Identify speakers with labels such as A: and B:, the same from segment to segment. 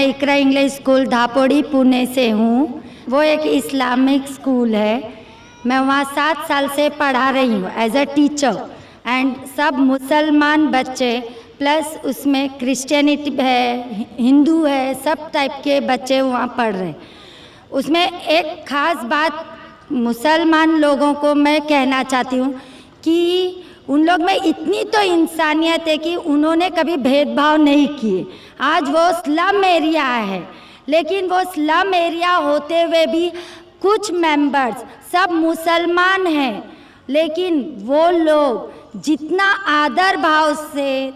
A: मैं इकरा English school Dhapodi Pune से हूँ। वो एक इस्लामिक स्कूल है। मैं वहाँ 7 साल से पढ़ा रही हूँ एज अ टीचर। एंड सब मुसलमान बच्चे प्लस उसमें क्रिश्चियनिटी है, हिंदू है, सब टाइप के बच्चे वहाँ पढ़ रहे हैं। उसमें एक ख़ास बात मुसलमान लोगों को मैं कहना चाहती हूँ कि उन लोग में इतनी तो इंसानियत है कि उन्होंने कभी भेदभाव नहीं किए। आज वो स्लम एरिया है, लेकिन वो स्लम एरिया होते हुए भी कुछ मेंबर्स सब मुसलमान हैं, लेकिन वो लोग जितना आदर भाव से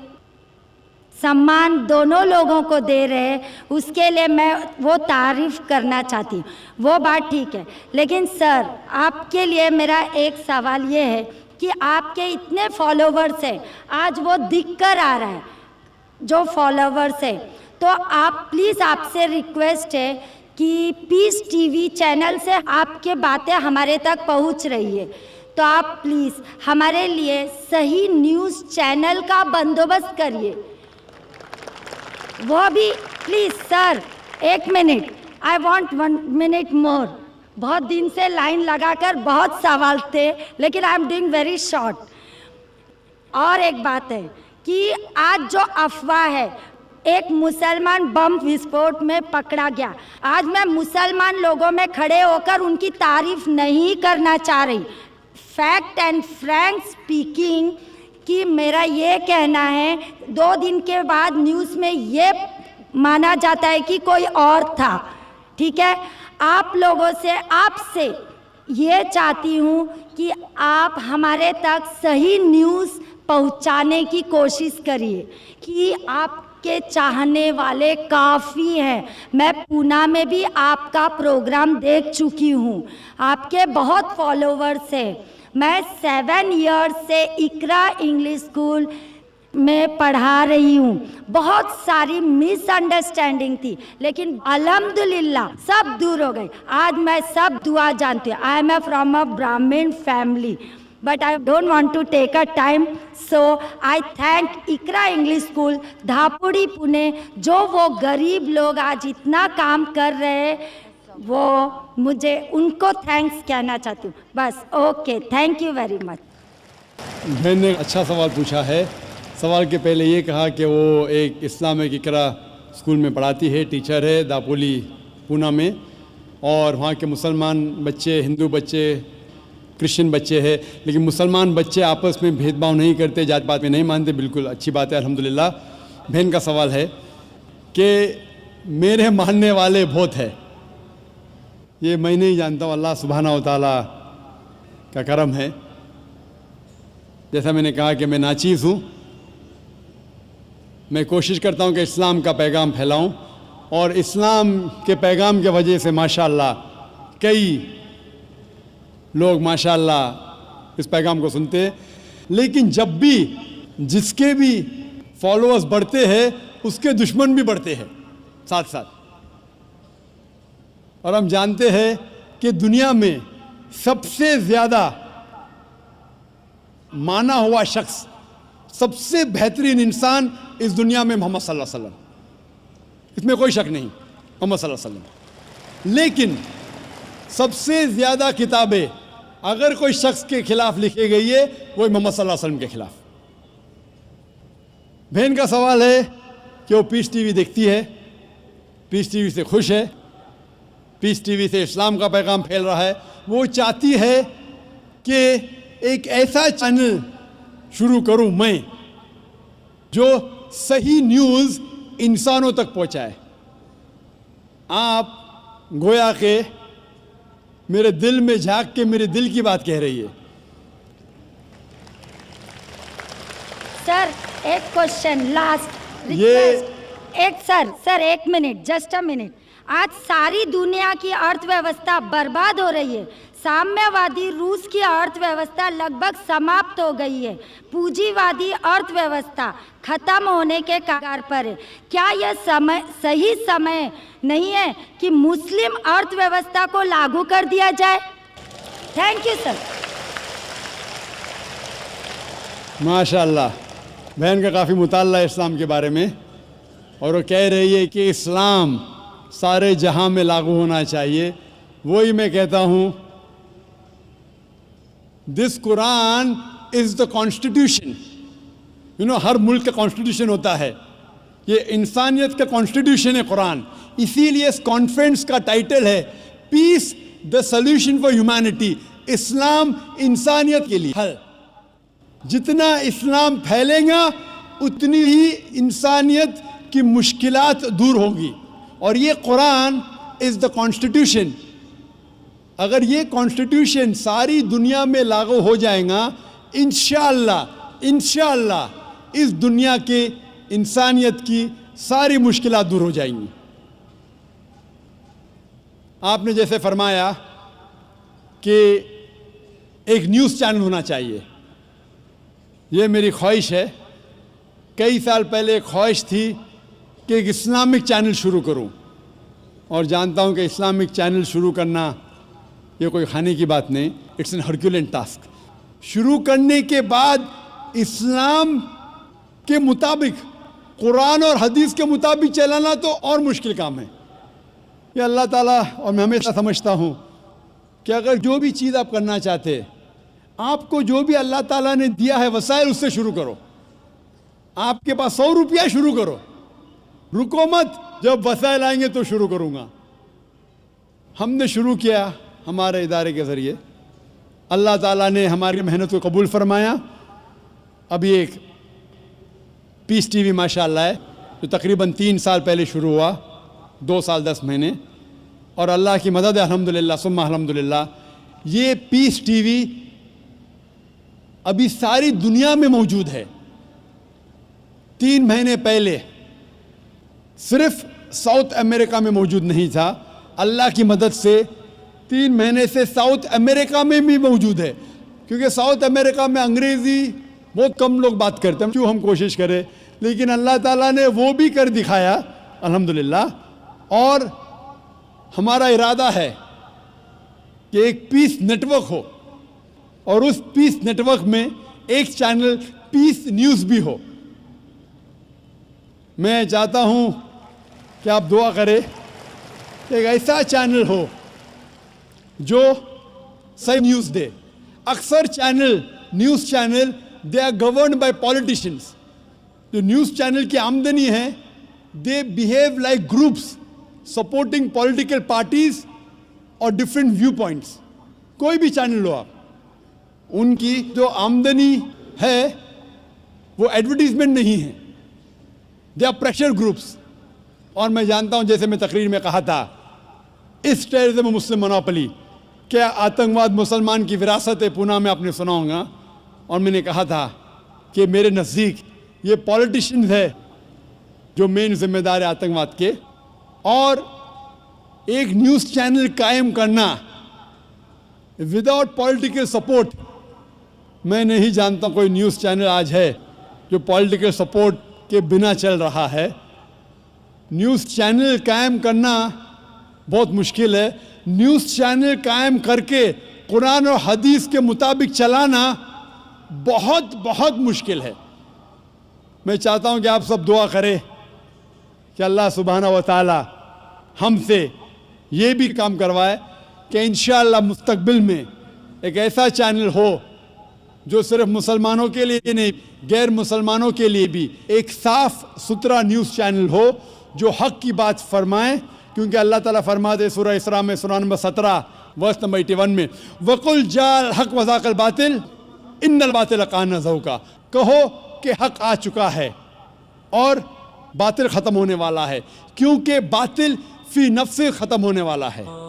A: सम्मान दोनों लोगों को दे रहे हैं, उसके लिए मैं वो तारीफ़ करना चाहती हूँ। वो बात ठीक है, लेकिन सर आपके लिए मेरा एक सवाल ये है कि आपके इतने फॉलोवर्स हैं, आज वो दिख कर आ रहा है जो फॉलोवर्स है, तो आप प्लीज़ आपसे रिक्वेस्ट है कि पीस टीवी चैनल से आपके बातें हमारे तक पहुंच रही है, तो आप प्लीज़ हमारे लिए सही न्यूज़ चैनल का बंदोबस्त करिए। वो भी please sir 1 minute, I want 1 minute मोर। बहुत दिन से लाइन लगाकर बहुत सवाल थे, लेकिन I am doing very short. और एक बात है कि आज जो अफवाह है, एक मुसलमान बम विस्फोट में पकड़ा गया। आज मैं मुसलमान लोगों में खड़े होकर उनकी तारीफ नहीं करना चाह रही। फैक्ट एंड फ्रैंक स्पीकिंग कि मेरा ये कहना है, 2 दिन के बाद न्यूज़ में ये माना जाता है कि कोई और था। ठीक है, आप लोगों से, आपसे ये चाहती हूँ कि आप हमारे तक सही न्यूज़ पहुँचाने की कोशिश करिए कि आपके चाहने वाले काफ़ी हैं। मैं पूना में भी आपका प्रोग्राम देख चुकी हूँ, आपके बहुत फॉलोवर्स हैं। मैं 7 ईयर्स से इकरा इंग्लिश स्कूल में पढ़ा रही हूँ। बहुत सारी मिसअंडरस्टैंडिंग थी, लेकिन अल्हम्दुलिल्लाह सब दूर हो गई। आज मैं सब दुआ जानती हूँ। I am from a Brahmin family, but I don't want to take a time, so I thank Iqra English school Dhapodi Pune, जो वो गरीब लोग आज इतना काम कर रहे हैं, वो मुझे उनको थैंक्स कहना चाहती हूँ। बस, okay, thank you very much.
B: मैंने अच्छा सवाल पूछा है। सवाल के पहले ये कहा कि वो एक इस्लामिक इकरा स्कूल में पढ़ाती है, टीचर है दापोली पूना में, और वहाँ के मुसलमान बच्चे, हिंदू बच्चे, क्रिश्चियन बच्चे हैं, लेकिन मुसलमान बच्चे आपस में भेदभाव नहीं करते, जात पात में नहीं मानते। बिल्कुल अच्छी बात है, अल्हम्दुलिल्लाह। बहन का सवाल है कि मेरे मानने वाले बहुत है, ये मैं नहीं जानता हूँ, अल्लाह सुब्हाना व तआला का करम है। जैसा मैंने कहा कि मैं नाचीज़ हूँ, मैं कोशिश करता हूँ कि इस्लाम का पैगाम फैलाऊँ, और इस्लाम के पैगाम के वजह से माशाअल्लाह कई लोग माशाअल्लाह इस पैगाम को सुनते हैं। लेकिन जब भी जिसके भी फॉलोअर्स बढ़ते हैं, उसके दुश्मन भी बढ़ते हैं साथ साथ। और हम जानते हैं कि दुनिया में सबसे ज़्यादा माना हुआ शख्स, सबसे बेहतरीन इंसान इस दुनिया में मोहम्मद सल्लल्लाहु अलैहि वसल्लम, इसमें कोई शक नहीं, मोहम्मद सल्लल्लाहु अलैहि वसल्लम। लेकिन सबसे ज़्यादा किताबें अगर कोई शख्स के खिलाफ लिखी गई है, वो मोहम्मद सल्लल्लाहु अलैहि वसल्लम के खिलाफ। बहन का सवाल है कि वो पीस टीवी देखती है, पीस टीवी से खुश है, पीस टीवी से इस्लाम का पैगाम फैल रहा है। वो चाहती है कि एक ऐसा चैनल शुरू करूं मैं जो सही न्यूज़ इंसानों तक पहुंचाए। आप गोया के मेरे दिल में झांक के मेरे दिल की बात कह रही है।
A: सर एक question last sir 1 minute, just a minute. आज सारी दुनिया की अर्थव्यवस्था बर्बाद हो रही है। साम्यवादी रूस की अर्थव्यवस्था लगभग समाप्त हो गई है। पूंजीवादी अर्थव्यवस्था खत्म होने के कगार पर है। क्या यह सही समय नहीं है कि मुस्लिम अर्थव्यवस्था को लागू कर दिया जाए? Thank you sir.
B: माशाअल्लाह, बहन का काफ़ी मुताल्ला है इस्लाम के बारे में। और वो कह रही है कि इस्लाम सारे जहां में लागू होना चाहिए। वही मैं कहता हूं, this Quran is the constitution. हर मुल्क का कॉन्स्टिट्यूशन होता है, ये इंसानियत का कॉन्स्टिट्यूशन है कुरान। इसीलिए इस कॉन्फ्रेंस का टाइटल है peace the solution for humanity. Islam इंसानियत के लिए हल। जितना इस्लाम फैलेगा उतनी ही इंसानियत की मुश्किलात दूर होगी। और ये कुरान इज द कॉन्स्टिट्यूशन। अगर ये कॉन्स्टिट्यूशन सारी दुनिया में लागू हो जाएगा, इंशाअल्लाह इस दुनिया के इंसानियत की सारी मुश्किलात दूर हो जाएंगी। आपने जैसे फरमाया कि एक न्यूज़ चैनल होना चाहिए, ये मेरी ख्वाहिश है। कई साल पहले एक ख्वाहिश थी कि एक इस्लामिक चैनल शुरू करूं, और जानता हूं कि इस्लामिक चैनल शुरू करना ये कोई खाने की बात नहीं, इट्स एन हरक्यूलियन टास्क। शुरू करने के बाद इस्लाम के मुताबिक, कुरान और हदीस के मुताबिक चलाना तो और मुश्किल काम है। ये अल्लाह ताला, और मैं हमेशा समझता हूँ कि अगर जो भी चीज़ आप करना चाहते, आपको जो भी अल्लाह ताला ने दिया है वसाइल, उससे शुरू करो। आपके पास 100 रुपया, शुरू करो, रुको मत, जब वसाइल आएंगे तो शुरू करूँगा। हमने शुरू किया हमारे इदारे के ज़रिए, अल्लाह ताला ने हमारी मेहनत को कबूल फरमाया। अभी एक पीस टीवी माशाअल्लाह है, जो तकरीबन 3 साल पहले शुरू हुआ, 2 साल 10 महीने, और अल्लाह की मदद है, अल्हम्दुलिल्लाह सुम्मा अल्हम्दुलिल्लाह। ये पीस टीवी अभी सारी दुनिया में मौजूद है। 3 महीने पहले सिर्फ साउथ अमेरिका में मौजूद नहीं था, अल्लाह की मदद से 3 महीने से साउथ अमेरिका में भी मौजूद है। क्योंकि साउथ अमेरिका में अंग्रेज़ी बहुत कम लोग बात करते हैं, क्यों हम कोशिश करें, लेकिन अल्लाह ताला ने वो भी कर दिखाया अल्हम्दुलिल्लाह। और हमारा इरादा है कि एक पीस नेटवर्क हो, और उस पीस नेटवर्क में एक चैनल पीस न्यूज़ भी हो। मैं चाहता हूं कि आप दुआ करें, एक ऐसा चैनल हो जो सही न्यूज़ दे। अक्सर channel, news channel, they are governed by politicians. जो न्यूज़ चैनल की आमदनी है, they behave like groups supporting political parties और डिफरेंट व्यू पॉइंट्स। कोई भी चैनल लो आप, उनकी जो आमदनी है वो एडवर्टीजमेंट नहीं है, दे आर प्रेशर ग्रुप्स। और मैं जानता हूं, जैसे मैं तकरीर में कहा था, इस टेररिज्म मुस्लिम मोनोपोली, क्या आतंकवाद मुसलमान की विरासत है, पूना में आपने सुना होगा। और मैंने कहा था कि मेरे नज़दीक ये पॉलिटिशियंस है जो मेन जिम्मेदार है आतंकवाद के। और एक न्यूज़ चैनल कायम करना विदाउट पॉलिटिकल सपोर्ट, मैं नहीं जानता कोई न्यूज़ चैनल आज है जो पॉलिटिकल सपोर्ट के बिना चल रहा है। न्यूज़ चैनल कायम करना बहुत मुश्किल है। न्यूज़ चैनल कायम करके कुरान और हदीस के मुताबिक चलाना बहुत बहुत मुश्किल है। मैं चाहता हूं कि आप सब दुआ करें कि अल्लाह सुब्हाना व तआला हमसे ये भी काम करवाए कि इंशाअल्लाह मुस्तकबिल में एक ऐसा चैनल हो जो सिर्फ मुसलमानों के लिए नहीं, गैर मुसलमानों के लिए भी एक साफ सुथरा न्यूज़ चैनल हो जो हक़ की बात फरमाए। क्योंकि अल्लाह ताला फरमाते सूरह इसरा में, सूरह नंबर 17 वर्स नंबर 81 में, वकुल जाल हक़ वज़ाक़ल बातिल इन्नल बातिल कान ज़हूक़ा। कहो कि हक़ आ चुका है और बातिल ख़त्म होने वाला है, क्योंकि बातिल फ़ी नफ्से ख़त्म होने वाला है।